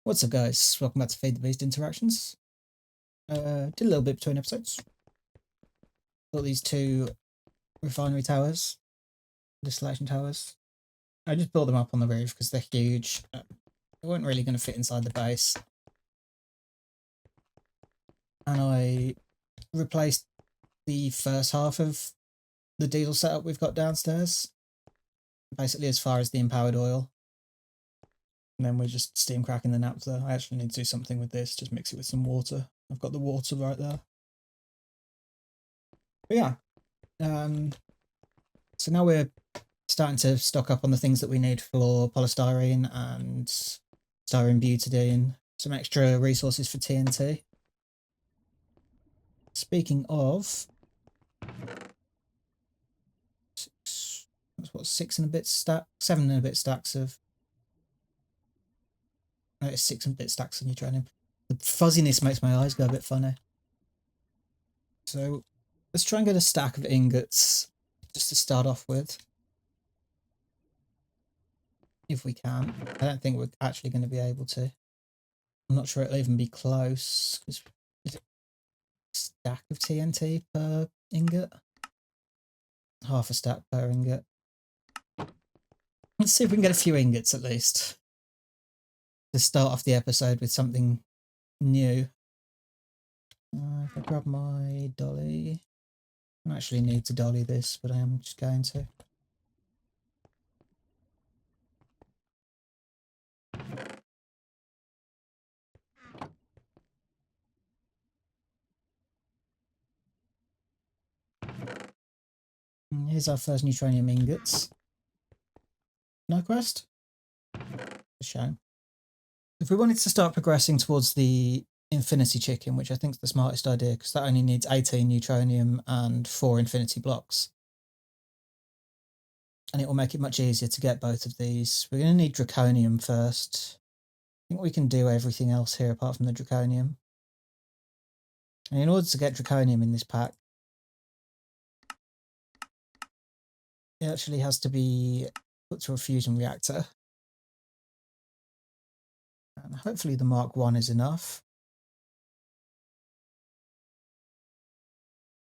What's up, guys? Welcome back to Feed the Beast Interactions. Did a little bit between episodes. Got these two refinery towers, distillation towers. I just built them up on the roof because they're huge. They weren't really going to fit inside the base. And I replaced the first half of the diesel setup we've got downstairs, basically as far as the empowered oil. And then we're just steam cracking the naphtha. I actually need to do something with this, just mix it with some water. I've got the water right there. But yeah, so now we're starting to stock up on the things that we need for polystyrene and styrene butadiene, some extra resources for TNT. Speaking of, seven and a bit stacks of, no, it's 6 and a bit stacks of neutronium. The fuzziness makes my eyes go a bit funny. So let's try and get a stack of ingots just to start off with. If we can. I don't think we're actually going to be able to. I'm not sure it'll even be close. Is it a stack of TNT per ingot? Half a stack per ingot. Let's see if we can get a few ingots at least. To start off the episode with something new. If I grab my dolly. I don't actually need to dolly this, but I am just going to. And here's our first neutronium ingots. No quest? A shame. If we wanted to start progressing towards the infinity chicken, which I think is the smartest idea, because that only needs 18 neutronium and 4 infinity blocks. And it will make it much easier to get both of these. We're going to need draconium first. I think we can do everything else here apart from the draconium. And in order to get draconium in this pack, it actually has to be put through a fusion reactor. And hopefully the Mark 1 is enough.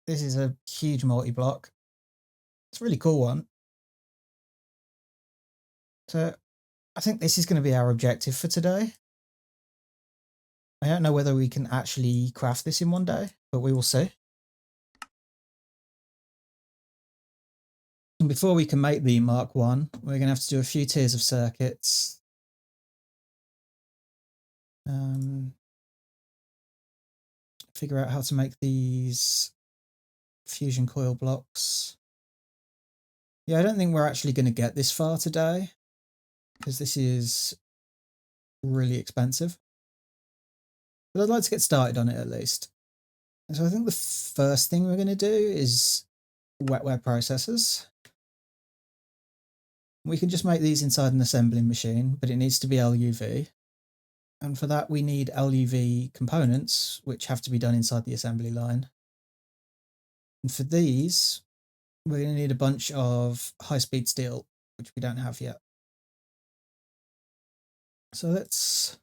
This is a huge multi-block. It's a really cool one. So I think this is going to be our objective for today. I don't know whether we can actually craft this in one day, but we will see. And before we can make the Mark 1, we're going to have to do a few tiers of circuits. Figure out how to make these fusion coil blocks. Yeah, I don't think we're actually going to get this far today, because this is really expensive. But I'd like to get started on it at least. And so I think the first thing we're going to do is wetware processors. We can just make these inside an assembling machine, but it needs to be LuV. And for that we need LuV components, which have to be done inside the assembly line. And for these, we're going to need a bunch of high-speed steel, which we don't have yet. So let's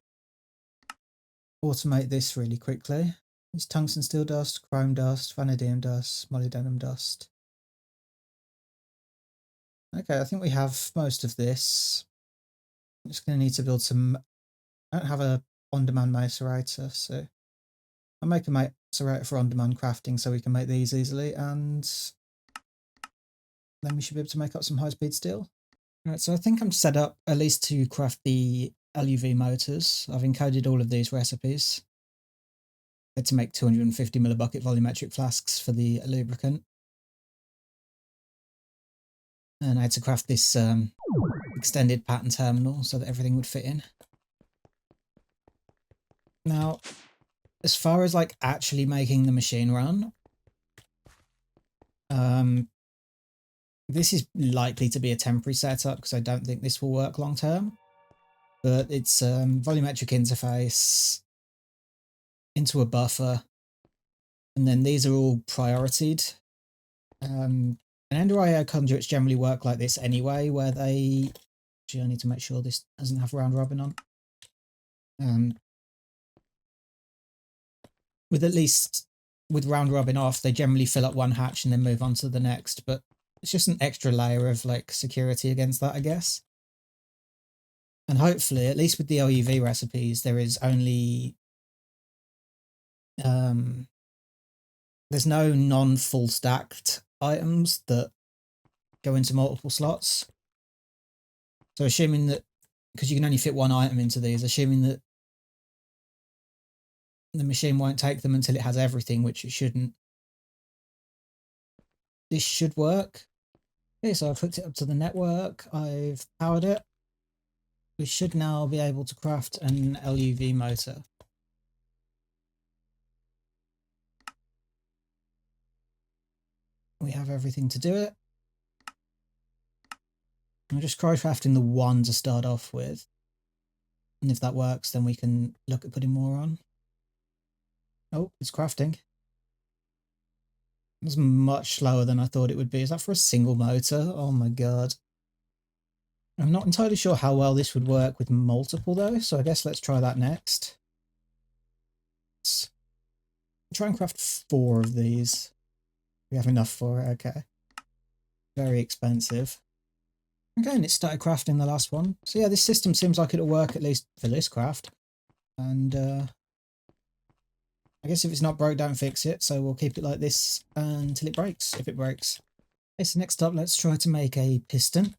automate this really quickly. It's tungsten steel dust, chrome dust, vanadium dust, molybdenum dust. Okay, I think we have most of this. I'm just going to need to build some. I don't have a on-demand macerator, so I'll make a macerator for on-demand crafting so we can make these easily, and then we should be able to make up some high-speed steel. Right, so I think I'm set up at least to craft the LuV motors. I've encoded all of these recipes. I had to make 250 millibucket volumetric flasks for the lubricant. And I had to craft this extended pattern terminal so that everything would fit in. Now, as far as like actually making the machine run, this is likely to be a temporary setup because I don't think this will work long term. But it's volumetric interface into a buffer, and then these are all prioritied. And Ender IO conduits generally work like this anyway, where they... Actually, I need to make sure this doesn't have round robin on. And with round robin off, they generally fill up one hatch and then move on to the next, but it's just an extra layer of like security against that, I guess. And hopefully, at least with the LuV recipes, there is only there's no non-full stacked items that go into multiple slots. So assuming that, because you can only fit one item into these, assuming that the machine won't take them until it has everything, which it shouldn't. This should work. Okay, so I've hooked it up to the network. I've powered it. We should now be able to craft an LuV motor. We have everything to do it. I'm just crafting the one to start off with. And if that works, then we can look at putting more on. Oh, it's crafting. It's much slower than I thought it would be. Is that for a single motor? Oh my god. I'm not entirely sure how well this would work with multiple though, so I guess let's try that next. Let's try and craft 4 of these. We have enough for it, okay. Very expensive. Okay, and it started crafting the last one. So yeah, this system seems like it'll work at least for this craft. And I guess if it's not broke, don't fix it. So we'll keep it like this until it breaks, if it breaks. Okay, so next up, let's try to make a piston.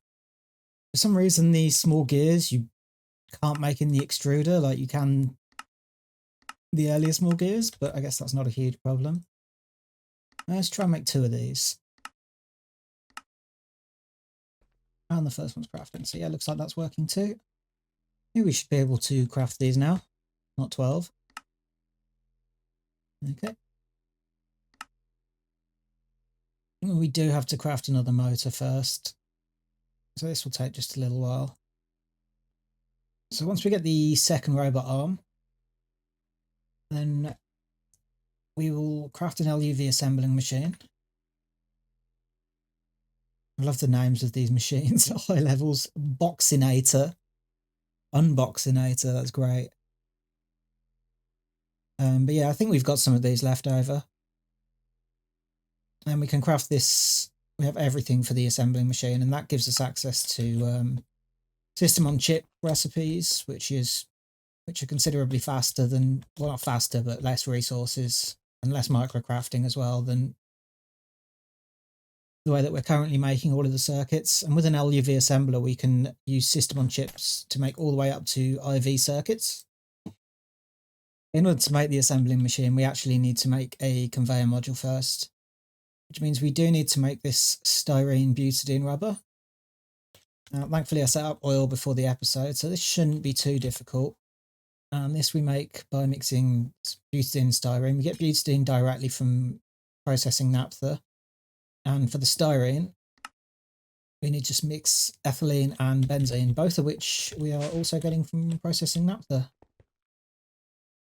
For some reason, these small gears you can't make in the extruder like you can the earlier small gears, but I guess that's not a huge problem. Let's try and make 2 of these. And the first one's crafting. So yeah, looks like that's working too. Maybe we should be able to craft these now, not 12. Okay. We do have to craft another motor first. So this will take just a little while. So once we get the second robot arm, then we will craft an LuV assembling machine. I love the names of these machines at high levels. Boxinator. Unboxinator, that's great. But yeah, I think we've got some of these left over. And we can craft this. We have everything for the assembling machine, and that gives us access to system on chip recipes, which are considerably faster than, well, not faster, but less resources and less microcrafting as well than the way that we're currently making all of the circuits. And with an LuV assembler, we can use system on chips to make all the way up to IV circuits. In order to make the assembling machine, we actually need to make a conveyor module first, which means we do need to make this styrene butadiene rubber. Thankfully, I set up oil before the episode, so this shouldn't be too difficult. And this we make by mixing butadiene and styrene. We get butadiene directly from processing naphtha. And for the styrene, we need to just mix ethylene and benzene, both of which we are also getting from processing naphtha.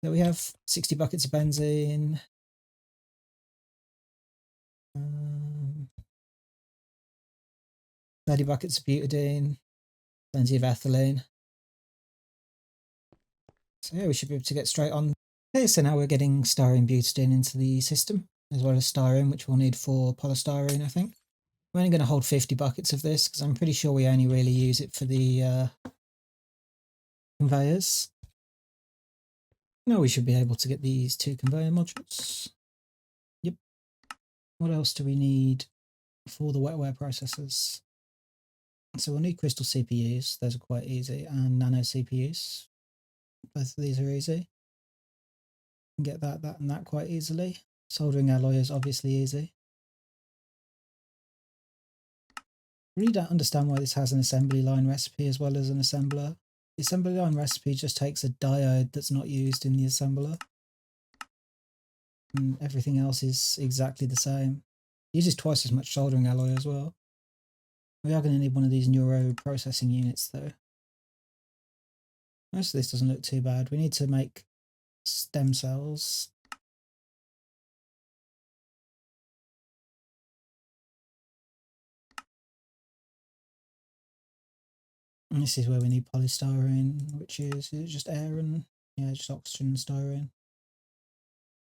So we have 60 buckets of benzene, 30 buckets of butadiene, plenty of ethylene. So yeah, we should be able to get straight on. Okay, so now we're getting styrene butadiene into the system, as well as styrene, which we'll need for polystyrene, I think. I'm only going to hold 50 buckets of this, because I'm pretty sure we only really use it for the conveyors. Now we should be able to get these 2 conveyor modules. Yep. What else do we need for the wetware processors? So we'll need crystal CPUs. Those are quite easy. And nano CPUs. Both of these are easy. You can get that, and that quite easily. Soldering alloy is obviously easy. I really don't understand why this has an assembly line recipe as well as an assembler. The assembly line recipe just takes a diode that's not used in the assembler. And everything else is exactly the same. It uses twice as much soldering alloy as well. We are going to need one of these neuro processing units though. Most of this doesn't look too bad. We need to make stem cells. And this is where we need polystyrene, which is just air and Yeah, just oxygen and styrene.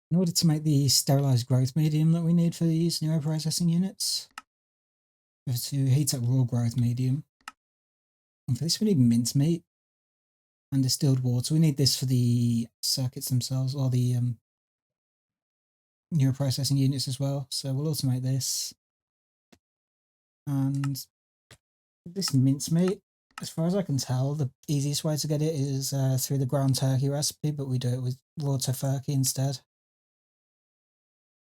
In order to make the sterilized growth medium that we need for these neuroprocessing units, we have to heat up raw growth medium. And for this, we need mincemeat and distilled water. We need this for the circuits themselves, or the neuroprocessing units as well. So we'll automate this. And this mincemeat, as far as I can tell, the easiest way to get it is through the ground turkey recipe, but we do it with raw tofurkey instead.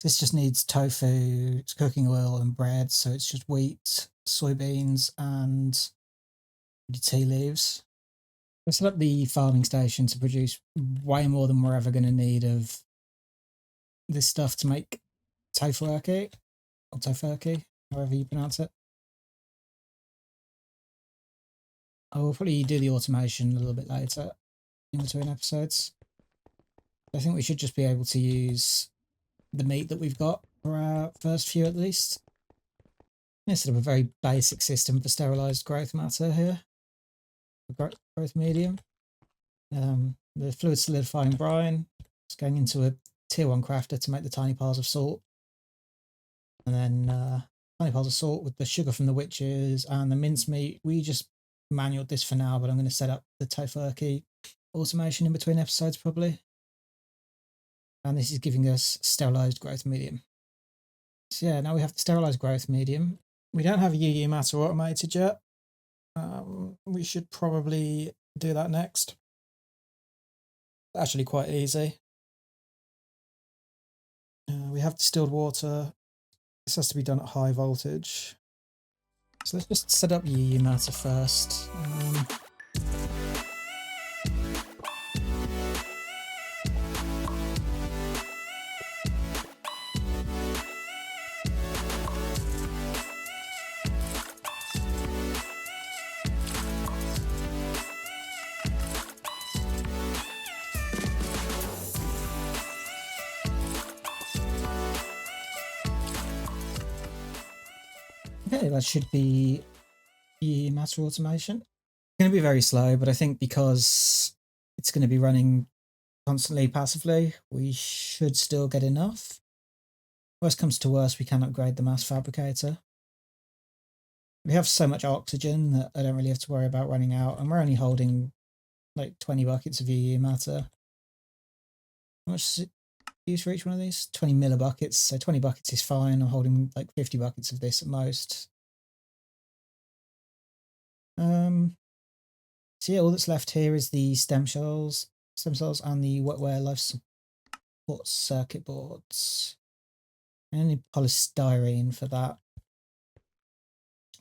This just needs tofu, cooking oil, and bread, so it's just wheat, soybeans, and tea leaves. I set up the farming station to produce way more than we're ever going to need of this stuff to make tofurkey, or tofurkey, however you pronounce it. I will probably do the automation a little bit later in between episodes. I think we should just be able to use the meat that we've got for our first few at least. Let's set up a very basic system for sterilized growth matter here. Growth medium. The fluid solidifying brine. It's going into a tier 1 crafter to make the tiny piles of salt. And then tiny piles of salt with the sugar from the witches and the mincemeat. We just manualed this for now, but I'm going to set up the tofurkey automation in between episodes probably. And this is giving us sterilized growth medium. So yeah, now we have the sterilized growth medium. We don't have UU matter automated yet. We should probably do that next. Actually quite easy. We have distilled water. This has to be done at high voltage. So let's just set up UU matter first. Okay, that should be the matter automation. It's going to be very slow, but I think because it's going to be running constantly passively, we should still get enough. Worst comes to worst, we can upgrade the mass fabricator. We have so much oxygen that I don't really have to worry about running out, and we're only holding like 20 buckets of UU matter. How much is it used for each one of these? 20 millibuckets, so 20 buckets is fine. I'm holding like 50 buckets of this at most. So yeah, all that's left here is the stem cells and the Wetware life support circuit boards. I need polystyrene for that.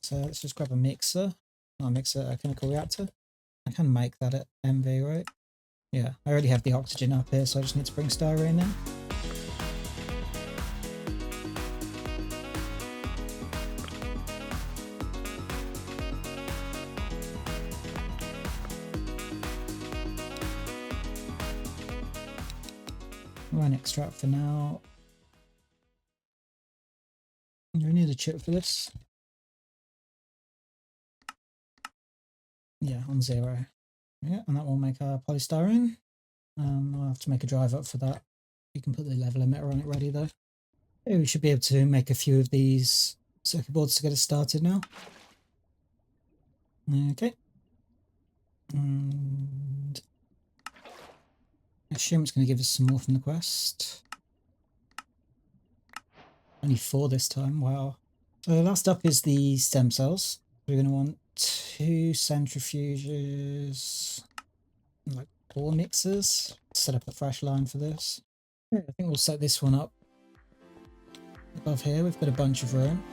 So let's just grab a mixer. Not a mixer, a chemical reactor. I can make that at MV, right? Yeah, I already have the oxygen up here, so I just need to bring styrene in. Run extract for now. You need a chip for this. Yeah, on 0. Yeah, and that will make our polystyrene. I'll have to make a drive up for that. You can put the level emitter on it ready though. Okay, we should be able to make a few of these circuit boards to get us started now. Okay. And I assume it's going to give us some more from the quest. Only 4 this time, wow. So last up is the stem cells. We're going to want 2 centrifuges, like 4 mixers to set up a fresh line for this. I think we'll set this one up above here. We've got a bunch of room.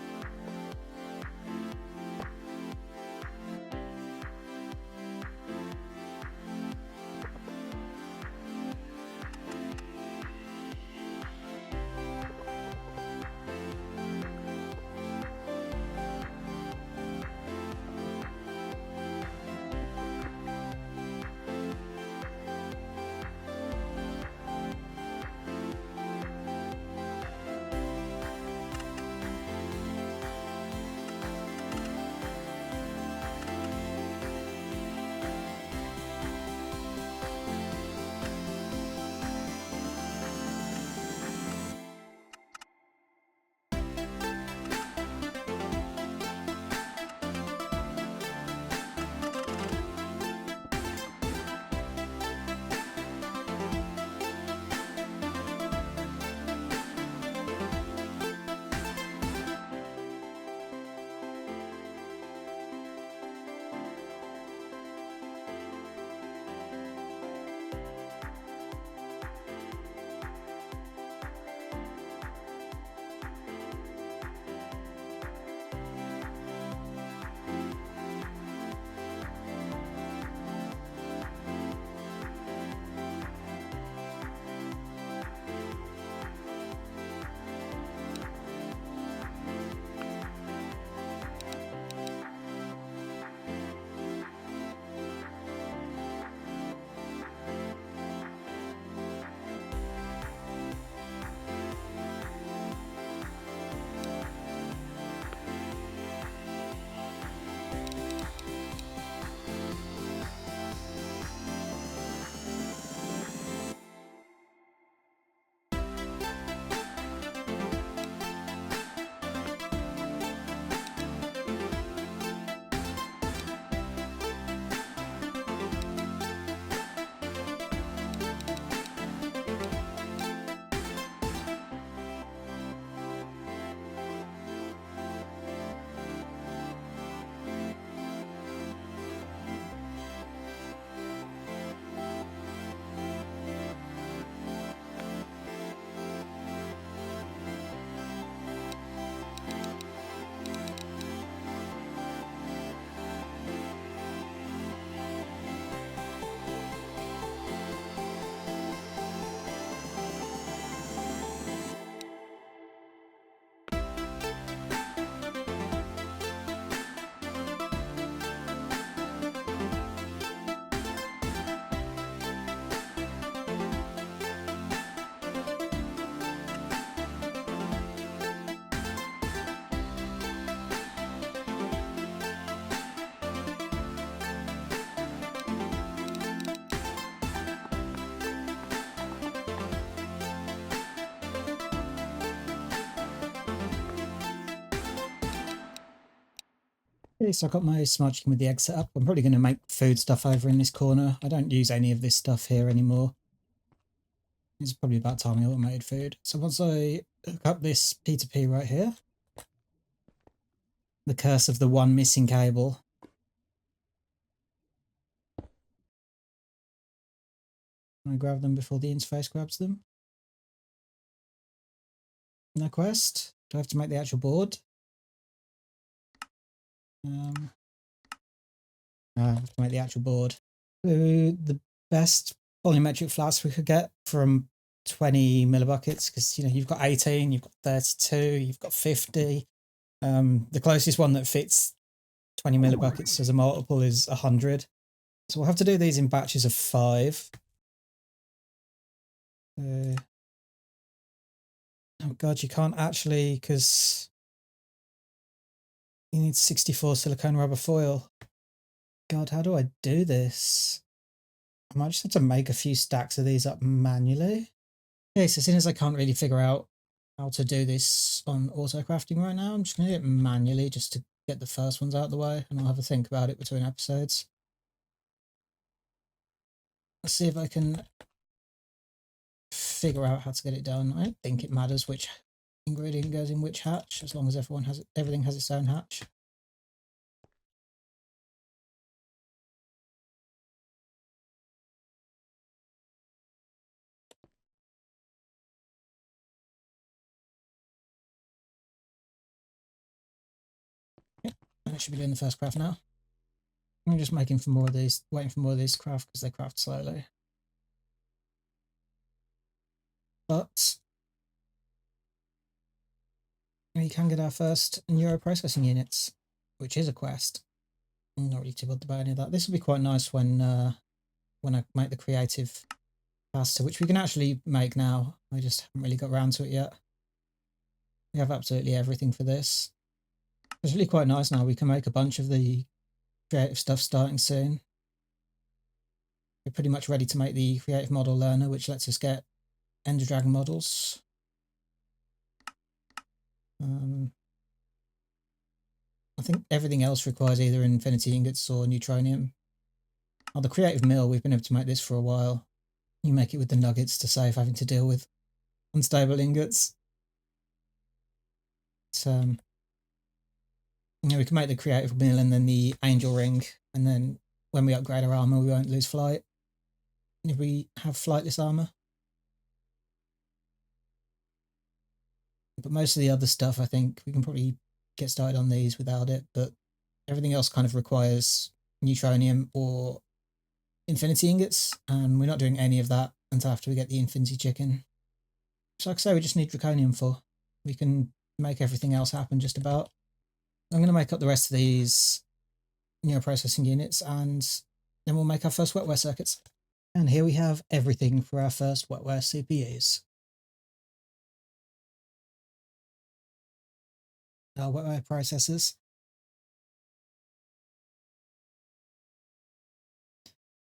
Okay, so I've got my smart chicken with the egg set up. I'm probably going to make food stuff over in this corner. I don't use any of this stuff here anymore. It's probably about time I automated food. So once I hook up this P2P right here, the curse of the one missing cable. I grab them before the interface grabs them. No quest. Do I have to make the actual board? I have to make the actual board. So the best volumetric flats we could get from 20 millibuckets, because you know you've got 18, you've got 32, you've got 50. The closest one that fits 20 millibuckets as a multiple is 100. So we'll have to do these in batches of 5. Oh god, you can't actually, because you need 64 silicone rubber foil. God, how do I do this? I might just have to make a few stacks of these up manually. Okay, so as soon as I can't really figure out how to do this on auto crafting right now, I'm just going to do it manually just to get the first ones out of the way, and I'll have a think about it between episodes. Let's see if I can figure out how to get it done. I don't think it matters which ingredient goes in which hatch, as long as everything has its own hatch. Yep, I should be doing the first craft now. I'm just making for more of these, waiting for more of these to craft because they craft slowly. But we can get our first neural processing units, which is a quest. I'm not really too bothered about any of that. This will be quite nice when I make the creative pasta, which we can actually make now. I just haven't really got around to it yet. We have absolutely everything for this. It's really quite nice now. We can make a bunch of the creative stuff starting soon. We're pretty much ready to make the creative model learner, which lets us get Ender Dragon models. I think everything else requires either infinity ingots or neutronium. Oh, the creative mill, we've been able to make this for a while. You make it with the nuggets to save having to deal with unstable ingots. You know, we can make the creative mill and then the angel ring, and then when we upgrade our armor, we won't lose flight. If we have flightless armor. But most of the other stuff, I think we can probably get started on these without it, but everything else kind of requires neutronium or infinity ingots, and we're not doing any of that until after we get the infinity chicken. So like I say, we just need draconium for. We can make everything else happen just about. I'm going to make up the rest of these neuroprocessing units, and then we'll make our first wetware circuits. And here we have everything for our first wetware CPUs. Our wetware processors.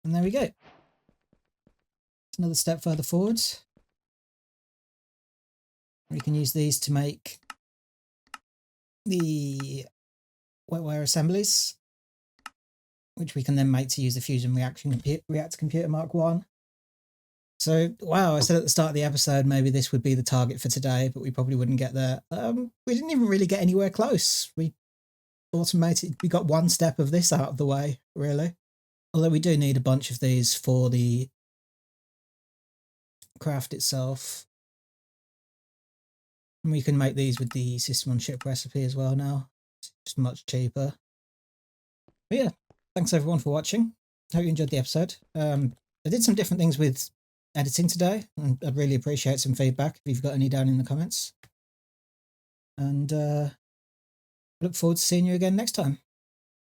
And there we go. It's another step further forwards. We can use these to make the wetware assemblies, which we can then make to use the Fusion Reactor Computer Mark 1. So, wow, I said at the start of the episode maybe this would be the target for today, but we probably wouldn't get there. We didn't even really get anywhere close. We got one step of this out of the way, really. Although we do need a bunch of these for the craft itself. And we can make these with the system on chip recipe as well now. It's just much cheaper. But yeah, thanks everyone for watching. Hope you enjoyed the episode. I did some different things with editing today, and I'd really appreciate some feedback if you've got any down in the comments. And look forward to seeing you again next time.